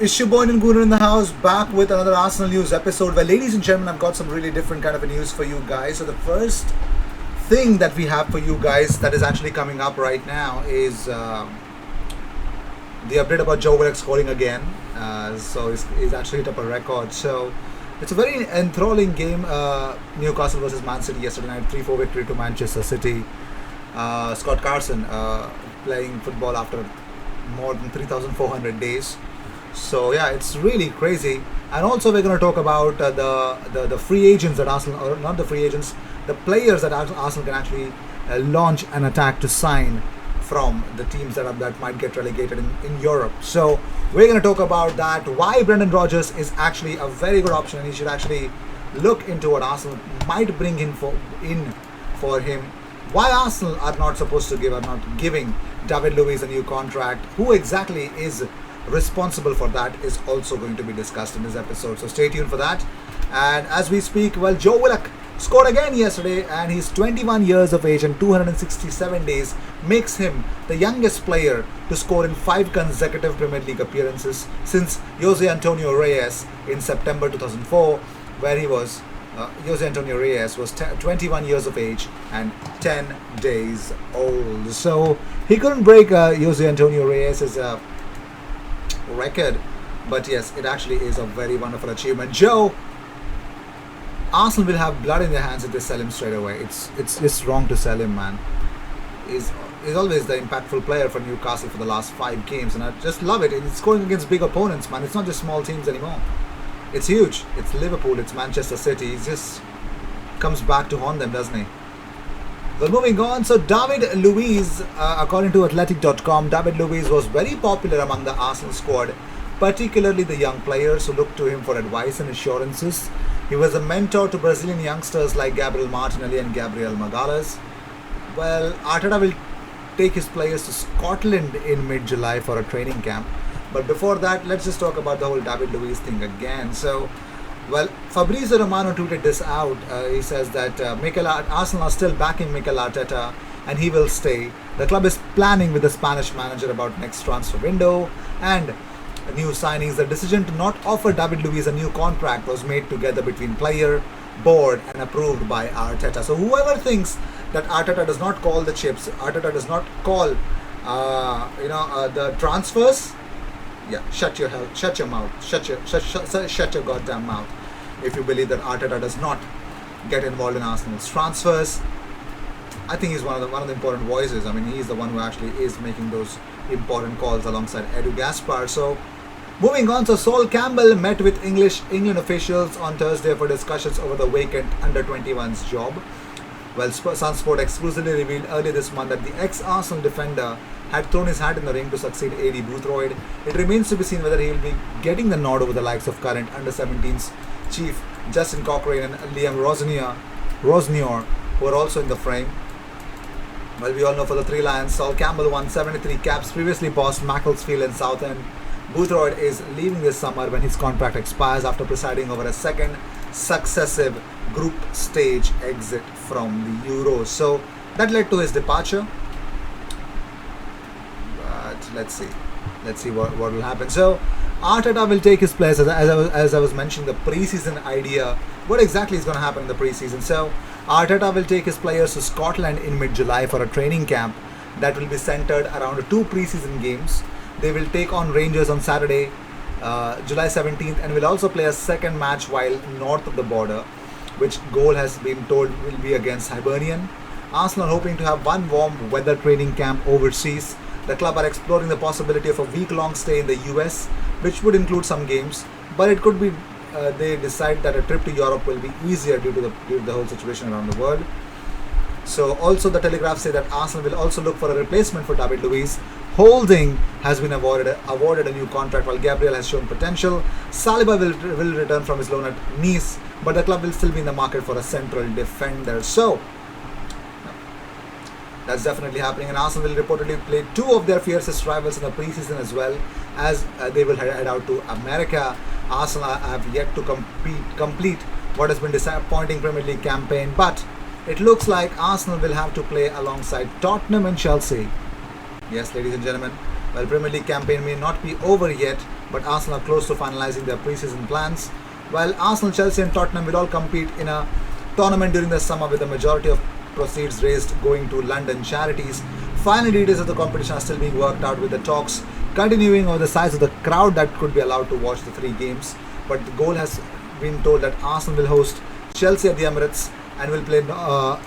It's your boy Nguner in the house, back with another Arsenal news episode. Well, ladies and gentlemen, I've got some really different kind of news for you guys. So the first thing that we have for you guys that is actually coming up right now is the update about Joe Willock scoring again. So he's actually hit up a record. So it's a very enthralling game. Newcastle versus Man City yesterday night, 3-4 victory to Manchester City. Scott Carson playing football after more than 3,400 days. So yeah, it's really crazy. And also we're going to talk about the free agents that Arsenal, or not the free agents, the players that Arsenal can actually launch an attack to sign from the teams that might get relegated in Europe. So we're going to talk about that, why Brendan Rodgers is actually a very good option and he should actually look into what Arsenal might bring in for him, why Arsenal are not supposed to give, are not giving David Luiz a new contract, who exactly is responsible for that is also going to be discussed in this episode. So stay tuned for that. And as we speak, well, Joe Willock scored again yesterday and he's 21 years of age and 267 days makes him the youngest player to score in 5 consecutive Premier League appearances since Jose Antonio Reyes in September 2004, where he was Jose Antonio Reyes was 21 years of age and 10 days old. So he couldn't break Jose Antonio Reyes' record, but yes, it actually is a very wonderful achievement. Joe, Arsenal will have blood in their hands if they sell him straight away. It's just wrong to sell him, man. He's always the impactful player for Newcastle for the last 5 games, and I just love it. It's going against big opponents, man. It's not just small teams anymore. It's huge. It's Liverpool, it's Manchester City. He just comes back to haunt them, doesn't he? Well, moving on, so David Luiz, according to Athletic.com, David Luiz was very popular among the Arsenal squad, particularly the young players who looked to him for advice and assurances. He was a mentor to Brazilian youngsters like Gabriel Martinelli and Gabriel Magalhães. Well, Arteta will take his players to Scotland in mid-July for a training camp. But before that, let's just talk about the whole David Luiz thing again. So, well, Fabrizio Romano tweeted this out. He says that Arsenal are still backing Mikel Arteta and he will stay. The club is planning with the Spanish manager about next transfer window and new signings. The decision to not offer David Luiz a new contract was made together between player, board and approved by Arteta. So whoever thinks that Arteta does not call the chips, Arteta does not call the transfers, yeah, shut your mouth, shut your goddamn mouth. If you believe that Arteta does not get involved in Arsenal's transfers, I think he's one of the important voices. I mean, he's the one who actually is making those important calls alongside Edu Gaspar. So, moving on, so Sol Campbell met with England officials on Thursday for discussions over the vacant under-21s job. Well, Sunsport exclusively revealed earlier this month that the ex-Arsenal defender had thrown his hat in the ring to succeed Adi Boothroyd. It remains to be seen whether he will be getting the nod over the likes of current under-17s chief Justin Cochrane and Liam Rosnior, who are also in the frame. Well, we all know for the Three Lions, Sol Campbell won 73 caps, previously bossed Macclesfield and Southend. Boothroyd is leaving this summer when his contract expires after presiding over a second successive group stage exit from the Euros. So that led to his departure. But let's see what will happen. So Arteta will take his players, as I was mentioning, the preseason idea. What exactly is going to happen in the preseason? So Arteta will take his players to Scotland in mid-July for a training camp that will be centered around 2 preseason games. They will take on Rangers on Saturday, July 17th, and will also play a second match while north of the border, which goal has been told will be against Hibernian. Arsenal are hoping to have one warm weather training camp overseas. The club are exploring the possibility of a week-long stay in the US, which would include some games, but it could be they decide that a trip to Europe will be easier due to the whole situation around the world. So also the Telegraph say that Arsenal will also look for a replacement for David Luiz. Holding has been awarded a new contract while Gabriel has shown potential. Saliba will return from his loan at Nice, but the club will still be in the market for a central defender. So that's definitely happening, and Arsenal will reportedly play 2 of their fiercest rivals in the preseason as well as they will head out to America. Arsenal have yet to complete what has been disappointing Premier League campaign, but it looks like Arsenal will have to play alongside Tottenham and Chelsea. Yes, ladies and gentlemen, while Premier League campaign may not be over yet, but Arsenal are close to finalising their pre-season plans. While Arsenal, Chelsea and Tottenham will all compete in a tournament during the summer with the majority of proceeds raised going to London charities. Final details of the competition are still being worked out with the talks continuing over the size of the crowd that could be allowed to watch the three games. But the goal has been told that Arsenal will host Chelsea at the Emirates and will play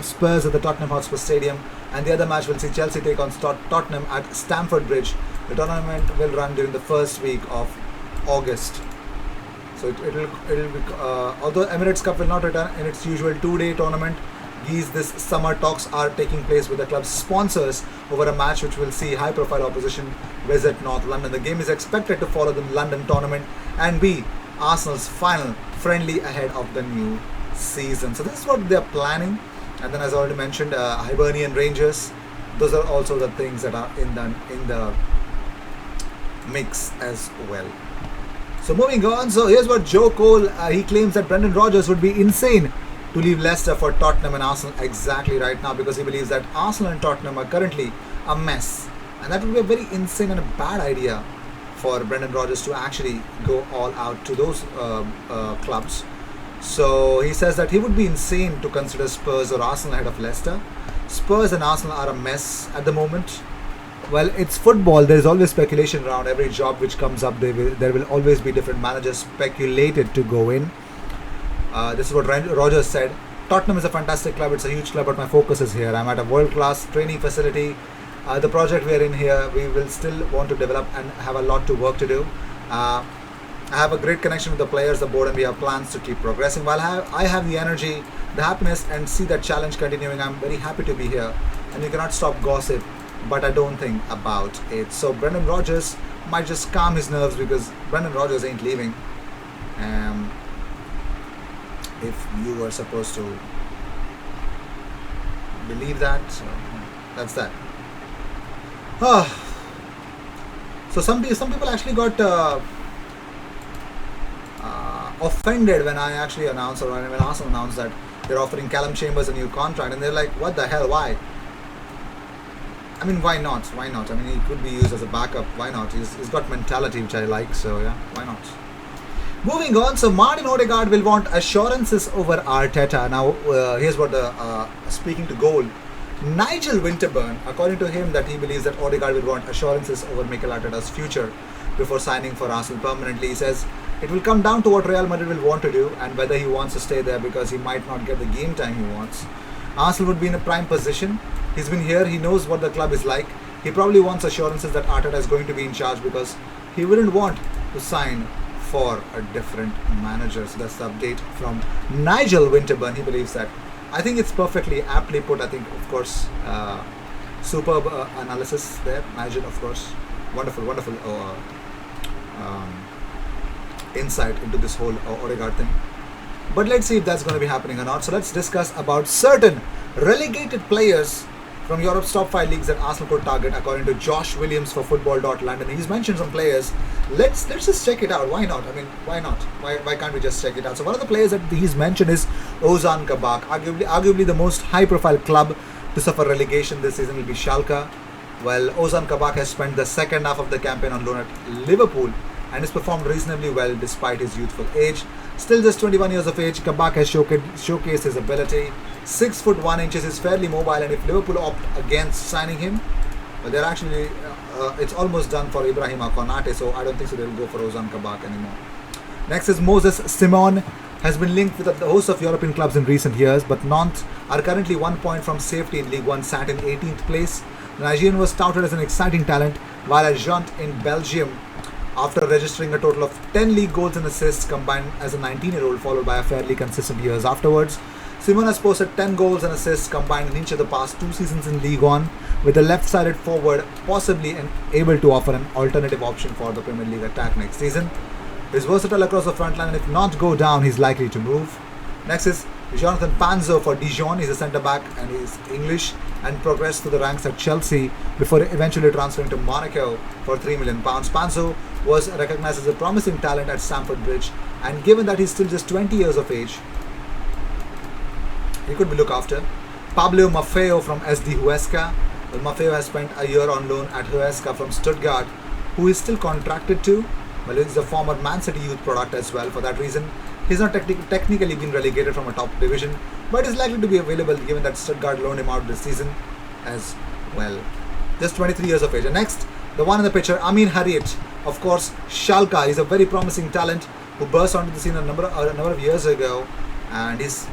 Spurs at the Tottenham Hotspur Stadium. And the other match will see Chelsea take on Tottenham at Stamford Bridge. The tournament will run during the first week of August. So it will be, although Emirates Cup will not return in its usual 2-day tournament, this summer talks are taking place with the club's sponsors over a match which will see high-profile opposition visit North London. The game is expected to follow the London tournament and be Arsenal's final friendly ahead of the new season. So this is what they're planning. And then, as I already mentioned, Hibernian Rangers. Those are also the things that are in the mix as well. So moving on, so here's what Joe Cole, he claims that Brendan Rodgers would be insane to leave Leicester for Tottenham and Arsenal exactly right now, because he believes that Arsenal and Tottenham are currently a mess. And that would be a very insane and a bad idea for Brendan Rodgers to actually go all out to those clubs. So he says that he would be insane to consider Spurs or Arsenal ahead of Leicester. Spurs and Arsenal are a mess at the moment. Well, it's football. There is always speculation around every job which comes up. There will always be different managers speculated to go in. This is what Rodgers said. Tottenham is a fantastic club. It's a huge club, but my focus is here. I'm at a world-class training facility. The project we are in here, we will still want to develop and have a lot to work to do. I have a great connection with the players, the board, and we have plans to keep progressing. While I have the energy, the happiness, and see that challenge continuing, I'm very happy to be here. And you cannot stop gossip, but I don't think about it. So Brendan Rodgers might just calm his nerves, because Brendan Rodgers ain't leaving. If you were supposed to believe that, so that's that. So some people actually got offended when I actually announced, or when Arsenal announced that they're offering Callum Chambers a new contract, and they're like, what the hell, why? I mean, why not? Why not? I mean, he could be used as a backup. Why not? He's got mentality, which I like, so yeah, why not? Moving on, so Martin Odegaard will want assurances over Arteta. Now, here's what speaking to Goal, Nigel Winterburn, according to him, that he believes that Odegaard will want assurances over Mikel Arteta's future before signing for Arsenal permanently. He says it will come down to what Real Madrid will want to do and whether he wants to stay there, because he might not get the game time he wants. Arsenal would be in a prime position. He's been here, he knows what the club is like. He probably wants assurances that Arteta is going to be in charge, because he wouldn't want to sign for a different manager. So that's the update from Nigel Winterburn. He believes that. I think it's perfectly aptly put. I think, of course, superb analysis there, Nigel. Of course, wonderful insight into this whole Odegaard thing. But let's see if that's going to be happening or not. So let's discuss about certain relegated players from Europe's top 5 leagues that Arsenal could target, according to Josh Williams for Football.London. He's mentioned some players. Let's just check it out. Why not? I mean, why not? Why can't we just check it out? So one of the players that he's mentioned is Ozan Kabak. Arguably the most high-profile club to suffer relegation this season will be Schalke. Well, Ozan Kabak has spent the second half of the campaign on loan at Liverpool and has performed reasonably well despite his youthful age. Still just 21 years of age, Kabak has showcased his ability. 6 foot 1 inches, is fairly mobile, and if Liverpool opt against signing him, well, they're actually it's almost done for Ibrahima Konate, so I don't think so they'll go for Ozan Kabak anymore. Next is Moses Simon, has been linked with a host of European clubs in recent years, but Nantes are currently 1 point from safety in Ligue 1, sat in 18th place. The Nigerian was touted as an exciting talent, while at Gent in Belgium, after registering a total of 10 league goals and assists combined as a 19-year-old, followed by a fairly consistent years afterwards. Simon has posted 10 goals and assists combined in each of the past 2 seasons in Ligue 1, with the left-sided forward possibly able to offer an alternative option for the Premier League attack next season. He's versatile across the front line, and if not go down, he's likely to move. Next is Jonathan Panzo for Dijon. He's a centre-back and he's English, and progressed through the ranks at Chelsea before eventually transferring to Monaco for £3 million. Panzo was recognized as a promising talent at Stamford Bridge, and given that he's still just 20 years of age, he could be looked after. Pablo Maffeo from SD Huesca. Well, Maffeo has spent a year on loan at Huesca from Stuttgart, who is still contracted to. Well, he's a former Man City youth product as well. For that reason, he's not technically been relegated from a top division, but is likely to be available given that Stuttgart loaned him out this season as well. Just 23 years of age. And next, the one in the picture, Amin Harit. Of course, Schalke. He's a very promising talent who burst onto the scene a number of years ago, and he's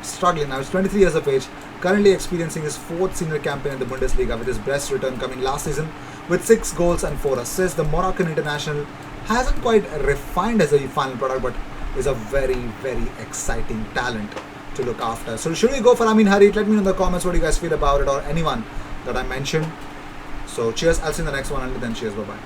struggling now. He's 23 years of age, currently experiencing his 4th senior campaign in the Bundesliga, with his best return coming last season with 6 goals and 4 assists. The Moroccan international hasn't quite refined as a final product, but is a very, very exciting talent to look after. So should we go for Amin Harit? Let me know in the comments what you guys feel about it, or anyone that I mentioned. So cheers, I'll see you in the next one. Until then, cheers, bye bye.